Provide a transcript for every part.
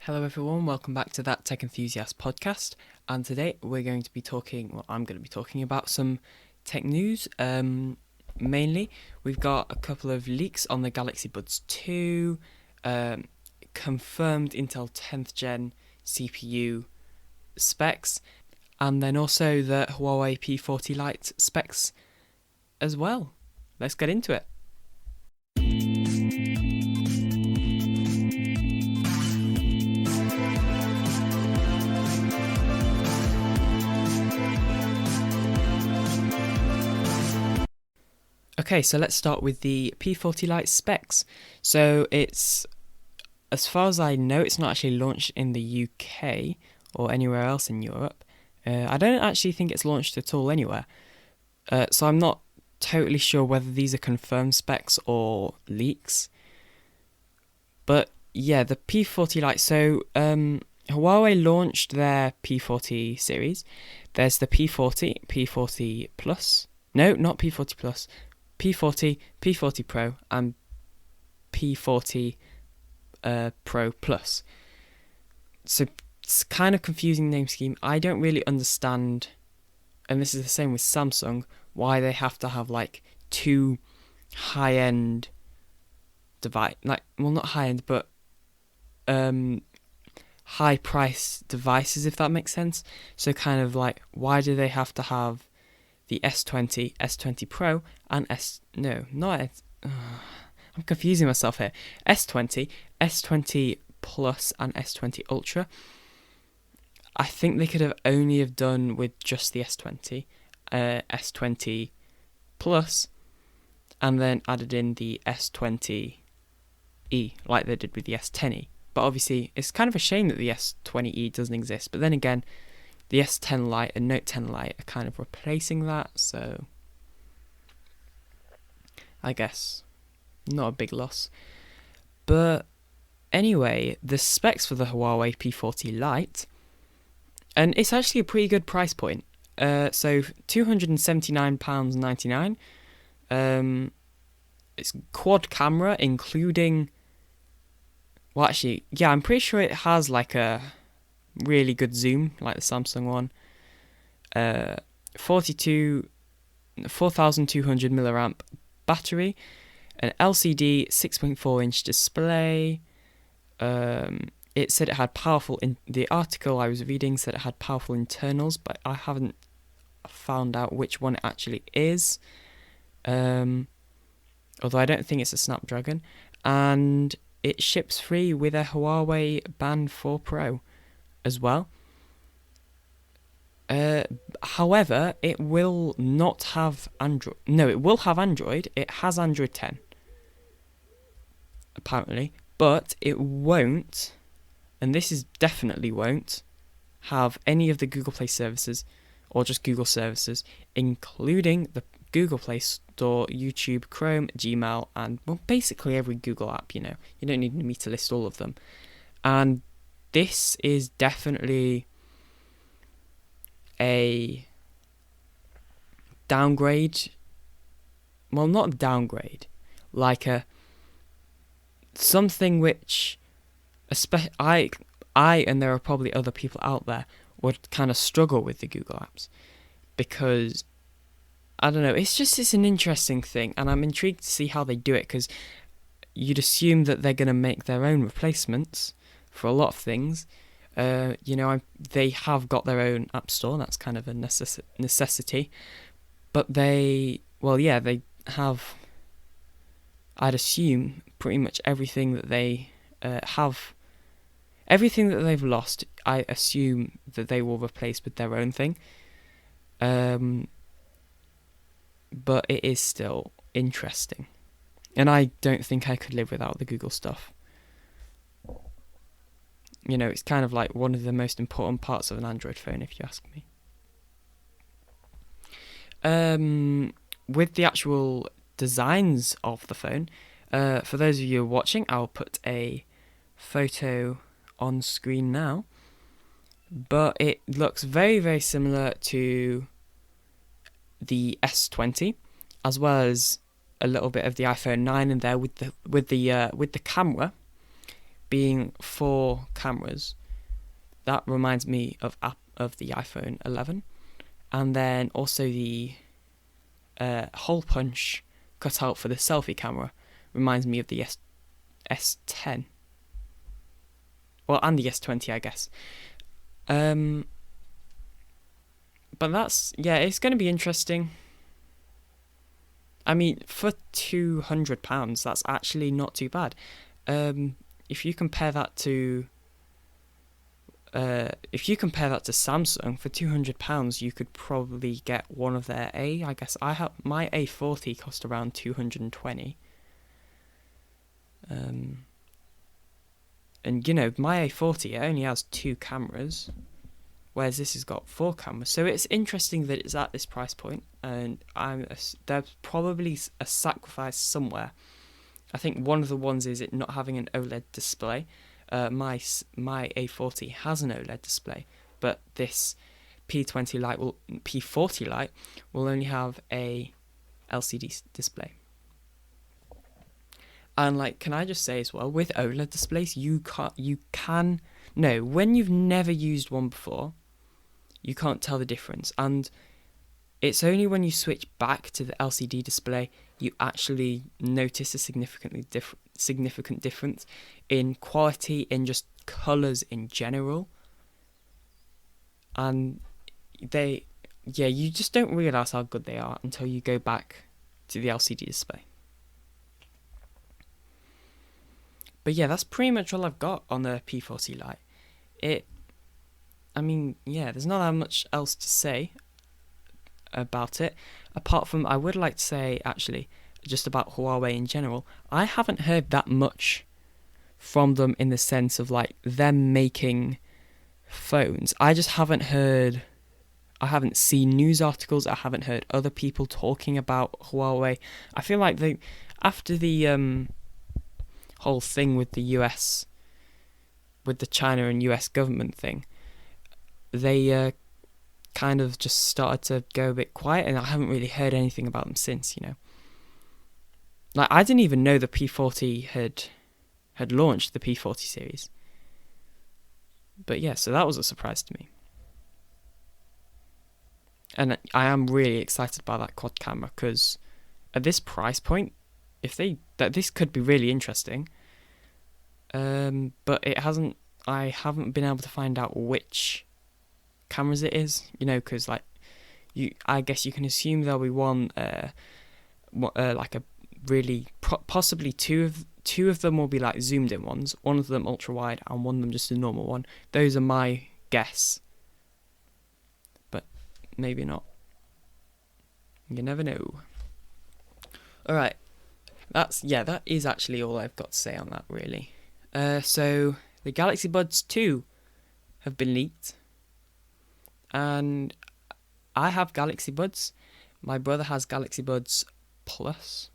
Hello everyone, welcome back to that Tech Enthusiast podcast. And today I'm going to be talking about some tech news. Mainly, we've got a couple of leaks on the Galaxy Buds 2, confirmed Intel 10th gen CPU specs, and then also the Huawei P40 Lite specs as well. Let's get into it. Okay, so let's start with the P40 Lite specs. So it's, as far as I know, it's not actually launched in the UK or anywhere else in Europe. I don't actually think it's launched at all anywhere. So I'm not totally sure whether these are confirmed specs or leaks. But yeah, the P40 Lite. So Huawei launched their P40 series. There's the P40, P40 Plus. No, not P40 Plus. P40, P40 Pro, and P40 Pro Plus. So it's kind of confusing name scheme. I don't really understand, and this is the same with Samsung, why they have to have like two high-end device, like, well, not high-end, but high-price devices, if that makes sense. So kind of like, why do they have to have the S20, S20 Pro, and I'm confusing myself here. S20, S20 Plus, and S20 Ultra. I think they could have only have done with just the S20, S20 Plus, and then added in the S20e, like they did with the S10e. But obviously, it's kind of a shame that the S20e doesn't exist. But then again, the S10 Lite and Note 10 Lite are kind of replacing that, so I guess not a big loss. But anyway, the specs for the Huawei P40 Lite, and it's actually a pretty good price point. So £279.99. It's quad camera, including. Well, actually, yeah, I'm pretty sure it has like a really good zoom, like the Samsung one. 4,200 milliamp battery, an LCD 6.4-inch display. It said it had powerful. The article I was reading said it had powerful internals, but I haven't found out which one it actually is. Although I don't think it's a Snapdragon, and it ships free with a Huawei Band 4 Pro as well. However, it will not have Android. No, it will have Android. It has Android 10, apparently, but it won't, and this is definitely won't, have any of the Google Play services, or just Google services, including the Google Play Store, YouTube, Chrome, Gmail, and, well, basically every Google app, you know. You don't need me to list all of them. And this is definitely a downgrade. Well, not downgrade, like a something which I and there are probably other people out there would kind of struggle with the Google apps, because I don't know, it's an interesting thing, and I'm intrigued to see how they do it, because you'd assume that they're going to make their own replacements for a lot of things. They have got their own app store. That's kind of a necessity. But they have, I'd assume, pretty much everything that they have. Everything that they've lost, I assume that they will replace with their own thing. But it is still interesting. And I don't think I could live without the Google stuff. You know, it's kind of like one of the most important parts of an Android phone, if you ask me. With the actual designs of the phone, for those of you watching, I'll put a photo on screen now. But it looks very, very similar to the S20, as well as a little bit of the iPhone 9 in there with the camera. being 4 cameras, that reminds me of the iPhone 11, and then also the hole punch cut out for the selfie camera reminds me of the S10, well, and the S20, I guess. But that's, yeah, it's going to be interesting. I mean, for £200, that's actually not too bad. If you compare that to Samsung, for £200, you could probably get one of their I guess my A40 cost around 220. And you know, my A40, it only has 2 cameras, whereas this has got 4 cameras. So it's interesting that it's at this price point, and there's probably a sacrifice somewhere. I think one of the ones is it not having an OLED display. My A40 has an OLED display, but this P40 Lite will only have a LCD display. And like, can I just say as well, with OLED displays, when you've never used one before, you can't tell the difference. And it's only when you switch back to the LCD display you actually notice a significant difference in quality, in just colours in general. And you just don't realise how good they are until you go back to the LCD display. But yeah, that's pretty much all I've got on the P40 Lite. There's not that much else to say about it, apart from I would like to say, actually, just about Huawei in general. I haven't heard that much from them in the sense of like them making phones. I haven't seen news articles, I haven't heard other people talking about Huawei. I feel like after the whole thing with the US, with the China and US government thing, they kind of just started to go a bit quiet, and I haven't really heard anything about them since, you know. Like, I didn't even know the P40 had launched, the P40 series. But yeah, so that was a surprise to me. And I am really excited by that quad camera, because at this price point, this could be really interesting. But I haven't been able to find out which cameras it is, you know, because like I guess you can assume there'll be one like a really possibly two of them will be like zoomed in ones, one of them ultra wide and one of them just a normal one. Those are my guess, but maybe not, you never know. Alright, that is actually all I've got to say on that, really. So the Galaxy Buds 2 have been leaked, and I have Galaxy Buds. My brother has Galaxy Buds Plus,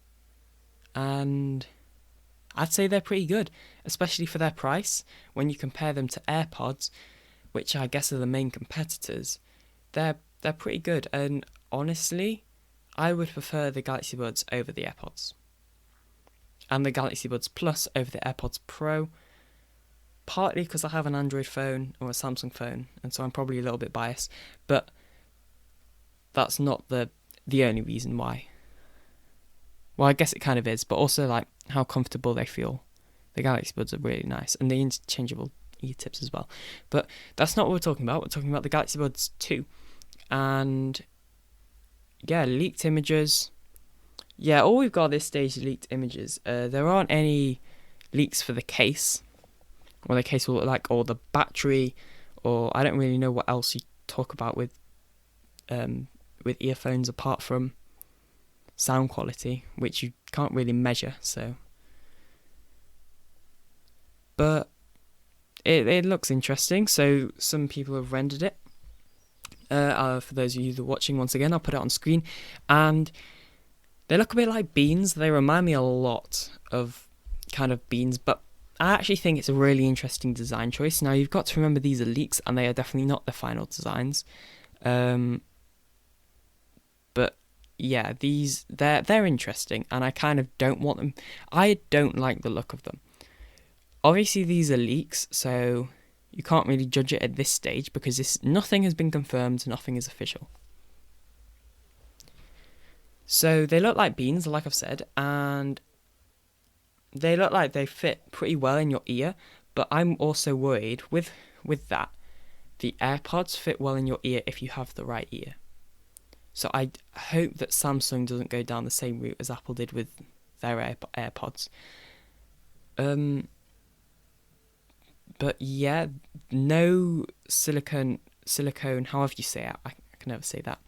and I'd say they're pretty good, especially for their price. When you compare them to AirPods, which I guess are the main competitors, they're pretty good. And honestly, I would prefer the Galaxy Buds over the AirPods, and the Galaxy Buds Plus over the AirPods Pro, partly because I have an Android phone or a Samsung phone, and so I'm probably a little bit biased, but that's not the only reason why. Well, I guess it kind of is, but also like how comfortable they feel. The Galaxy Buds are really nice, and the interchangeable ear-tips as well. But that's not what we're talking about. We're talking about the Galaxy Buds 2. And yeah, leaked images. Yeah, all we've got at this stage is leaked images. There aren't any leaks for the case, what the case will look like, or the battery, or I don't really know what else you talk about with earphones apart from sound quality, which you can't really measure. So, but it looks interesting. So some people have rendered it. For those of you that are watching, once again, I'll put it on screen, and they look a bit like beans. They remind me a lot of kind of beans, but I actually think it's a really interesting design choice. Now, you've got to remember these are leaks, and they are definitely not the final designs. But yeah, they're interesting, and I kind of don't want them. I don't like the look of them. Obviously, these are leaks, so you can't really judge it at this stage because nothing has been confirmed, nothing is official. So they look like beans, like I've said, and they look like they fit pretty well in your ear, but I'm also worried with that. The AirPods fit well in your ear if you have the right ear. So I hope that Samsung doesn't go down the same route as Apple did with their AirPods. But yeah, no silicone, however you say it, I can never say that,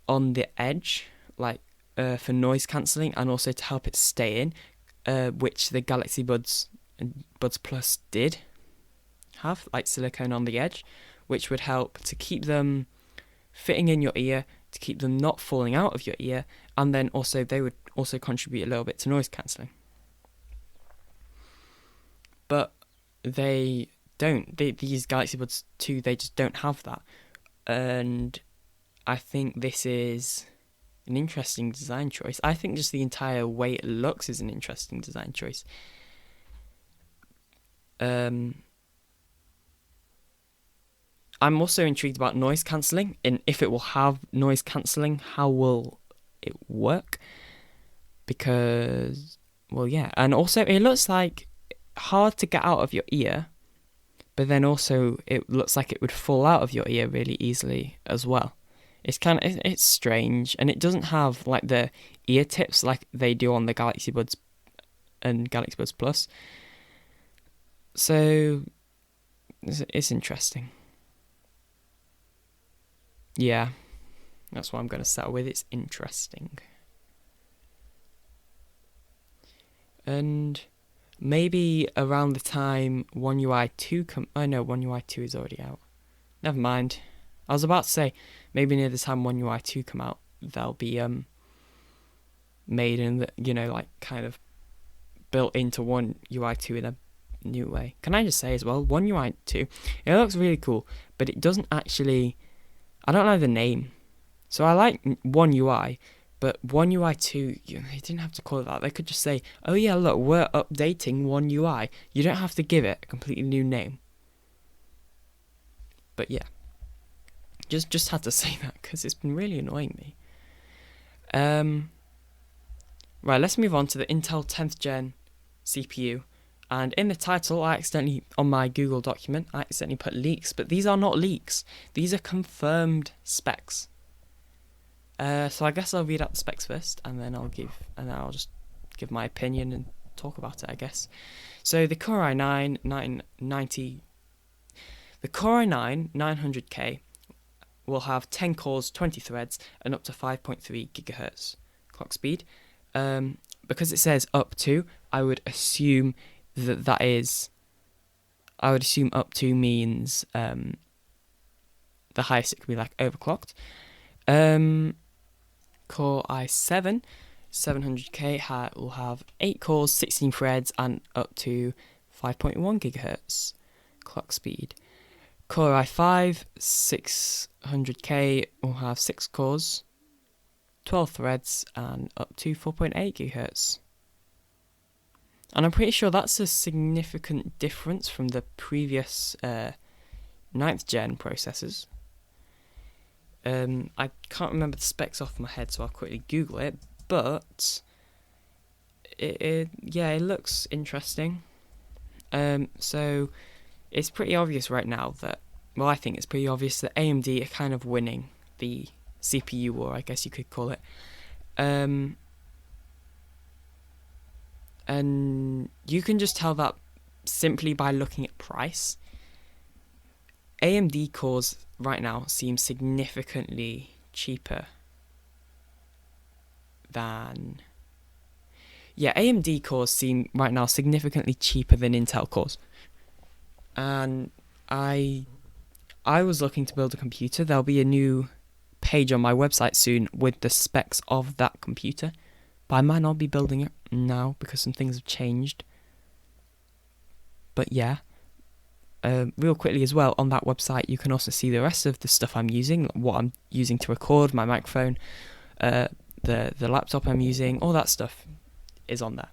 on the edge, like for noise cancelling and also to help it stay in, which the Galaxy Buds and Buds Plus did have, like silicone on the edge, which would help to keep them fitting in your ear, to keep them not falling out of your ear, and then also they would also contribute a little bit to noise cancelling. But they don't. These Galaxy Buds 2, they just don't have that. And I think this is an interesting design choice. I think just the entire way it looks is an interesting design choice. I'm also intrigued about noise cancelling, and if it will have noise cancelling, how will it work? Because, well, yeah. And also, it looks like hard to get out of your ear, but then also it looks like it would fall out of your ear really easily as well. It's strange, and it doesn't have like the ear tips like they do on the Galaxy Buds and Galaxy Buds Plus. So it's interesting. Yeah, that's what I'm going to settle with. It's interesting. And maybe around the time One UI 2 One UI 2 is already out. Never mind. I was about to say, maybe near the time One UI 2 come out, they'll be made in the, like kind of built into One UI 2 in a new way. Can I just say as well, One UI 2, it looks really cool, but it doesn't actually, I don't know the name. So I like One UI, but One UI 2, they didn't have to call it that. They could just say, oh yeah, look, we're updating One UI. You don't have to give it a completely new name. But yeah, just had to say that because it's been really annoying me. Right, let's move on to the Intel 10th Gen CPU. And in the title, on my Google document, I accidentally put leaks, but these are not leaks. These are confirmed specs. So I guess I'll read out the specs first, and then I'll just give my opinion and talk about it, I guess. So the Core i9 900K will have 10 cores, 20 threads, and up to 5.3 gigahertz clock speed. Because it says up to, I would assume up to means the highest it could be, like overclocked. Core i7 700K will have 8 cores, 16 threads, and up to 5.1 gigahertz clock speed. Core i5 600K will have 6 cores, 12 threads, and up to 4.8 gigahertz. And I'm pretty sure that's a significant difference from the previous 9th gen processors. I can't remember the specs off my head, so I'll quickly Google it. But it looks interesting. So it's pretty obvious right now that, well, I think it's pretty obvious that AMD are kind of winning the CPU war, I guess you could call it. And you can just tell that simply by looking at price. AMD cores right now seem significantly cheaper than... Yeah, AMD cores seem right now significantly cheaper than Intel cores. And I was looking to build a computer. There'll be a new page on my website soon with the specs of that computer. But I might not be building it now because some things have changed. But yeah, real quickly as well, on that website you can also see the rest of the stuff I'm using, what I'm using to record, my microphone, the laptop I'm using, all that stuff is on there.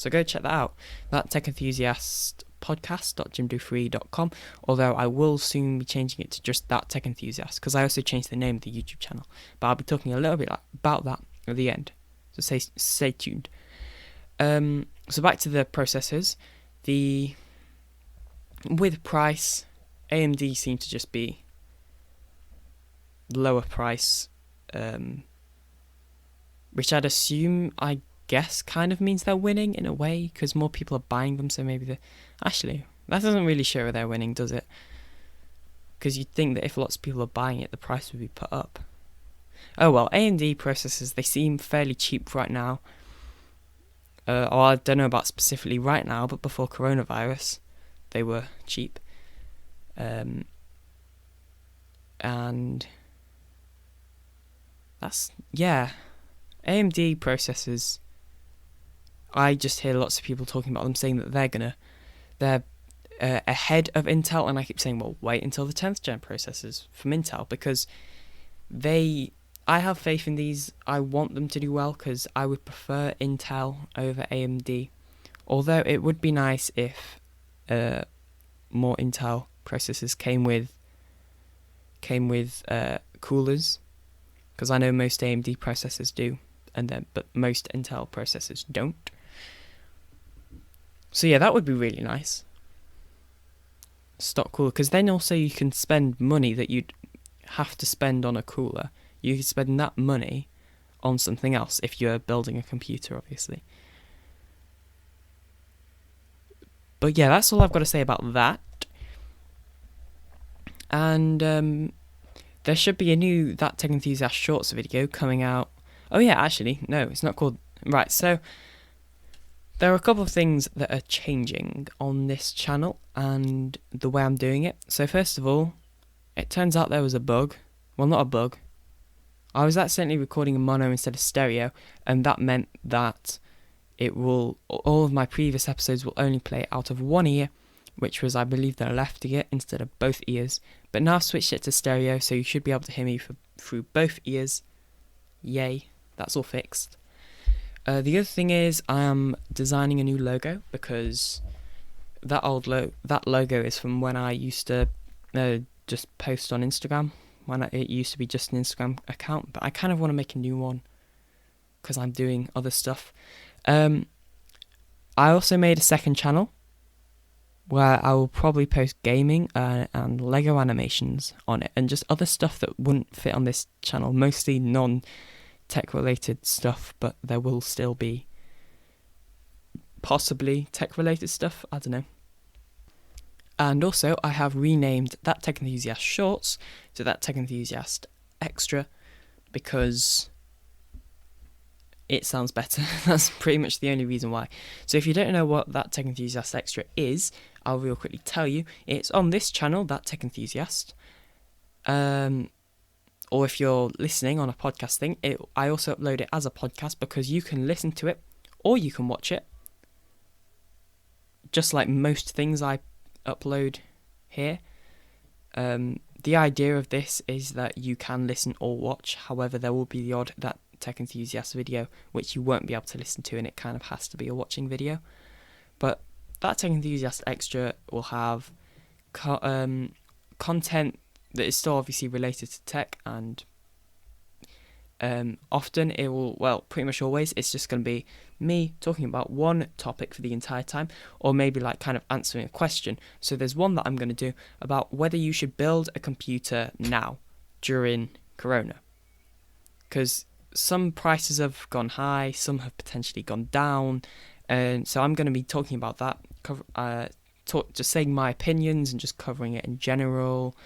So go check that out. That Tech Enthusiast podcast.jimdo3.com, although I will soon be changing it to just That Tech Enthusiast, because I also changed the name of the YouTube channel, but I'll be talking a little bit about that at the end, so stay tuned. So back to the processors. With price, AMD seem to just be lower price, which I'd assume, I guess, kind of means they're winning in a way, because more people are buying them, so maybe actually, that doesn't really show they're winning, does it? Because you'd think that if lots of people are buying it, the price would be put up. Oh well, AMD processors, they seem fairly cheap right now. Or I don't know about specifically right now, but before coronavirus, they were cheap. And that's, yeah, AMD processors, I just hear lots of people talking about them, saying that they're ahead of Intel, and I keep saying, well, wait until the 10th gen processors from Intel, because I have faith in these. I want them to do well, because I would prefer Intel over AMD, although it would be nice if more Intel processors came with coolers, because I know most AMD processors do, but most Intel processors don't. So yeah, that would be really nice. Stock cooler, because then also you can spend money that you'd have to spend on a cooler. You can spend that money on something else if you're building a computer, obviously. But yeah, that's all I've got to say about that. And there should be a new That Tech Enthusiast Shorts video coming out. Oh yeah, actually, no, it's not called... Right, so there are a couple of things that are changing on this channel and the way I'm doing it. So first of all, it turns out there was a bug. Well, not a bug. I was accidentally recording in mono instead of stereo, and that meant that all of my previous episodes will only play out of one ear, which was, I believe, the left ear instead of both ears. But now I've switched it to stereo, so you should be able to hear me through both ears. Yay, that's all fixed. The other thing is I am designing a new logo, because that logo is from when I used to just post on Instagram. It used to be just an Instagram account, but I kind of want to make a new one because I'm doing other stuff. I also made a second channel where I will probably post gaming and Lego animations on it, and just other stuff that wouldn't fit on this channel, mostly non-tech related stuff, but there will still be possibly tech related stuff, I don't know. And also, I have renamed That Tech Enthusiast Shorts to That Tech Enthusiast Extra, because it sounds better. That's pretty much the only reason why. So if you don't know what That Tech Enthusiast Extra is, I'll real quickly tell you. It's on this channel, That Tech Enthusiast. Or if you're listening on a podcast thing, I also upload it as a podcast, because you can listen to it or you can watch it. Just like most things I upload here. The idea of this is that you can listen or watch. However, there will be the odd That Tech Enthusiast video which you won't be able to listen to, and it kind of has to be a watching video. But That Tech Enthusiast Extra will have content that is still obviously related to tech, and often it will, well, pretty much always, it's just going to be me talking about one topic for the entire time, or maybe like kind of answering a question. So there's one that I'm going to do about whether you should build a computer now during Corona, because some prices have gone high, some have potentially gone down, and so I'm going to be talking about that, just saying my opinions and just covering it in general.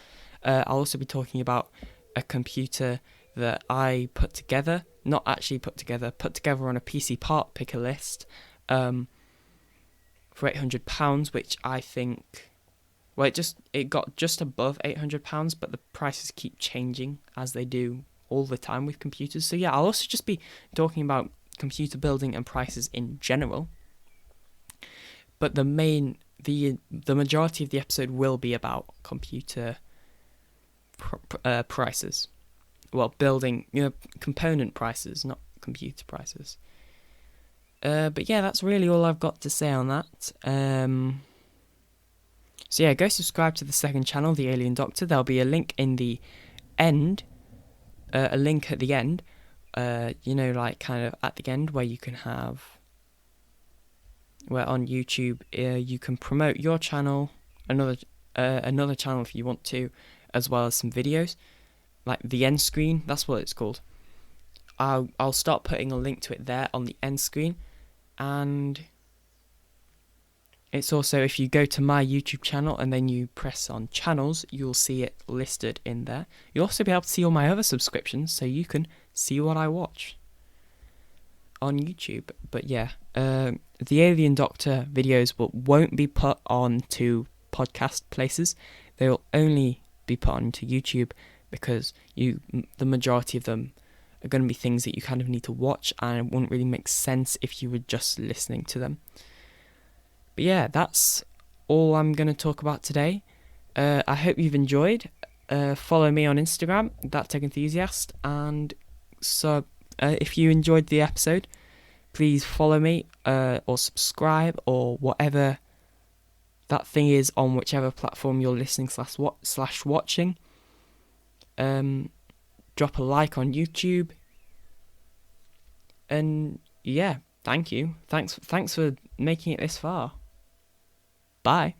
I'll also be talking about a computer that I put together on a PC part picker list for £800, which I think, well, it got just above £800, but the prices keep changing as they do all the time with computers. So yeah, I'll also just be talking about computer building and prices in general, but the majority of the episode will be about computer prices. Well, building, component prices, not computer prices. But yeah, that's really all I've got to say on that. So yeah, go subscribe to the second channel, The Alien Doctor. There'll be a link in the end, a link at the end, like kind of at the end where you can have, where on YouTube you can promote your channel, another channel if you want to, as well as some videos, like the end screen. That's what it's called. I'll start putting a link to it there on the end screen, and it's also, if you go to my YouTube channel and then you press on channels, you'll see it listed in there. You'll also be able to see all my other subscriptions, so you can see what I watch on YouTube. But yeah, the Alien Doctor videos won't be put on to podcast places. They will only be put onto YouTube because the majority of them are going to be things that you kind of need to watch, and it wouldn't really make sense if you were just listening to them. But yeah, that's all I'm going to talk about today. I hope you've enjoyed. Follow me on Instagram, Enthusiast, and so if you enjoyed the episode, please follow me or subscribe or whatever that thing is on whichever platform you're listening slash watching. Drop a like on YouTube, and yeah, thank you. Thanks for making it this far. Bye.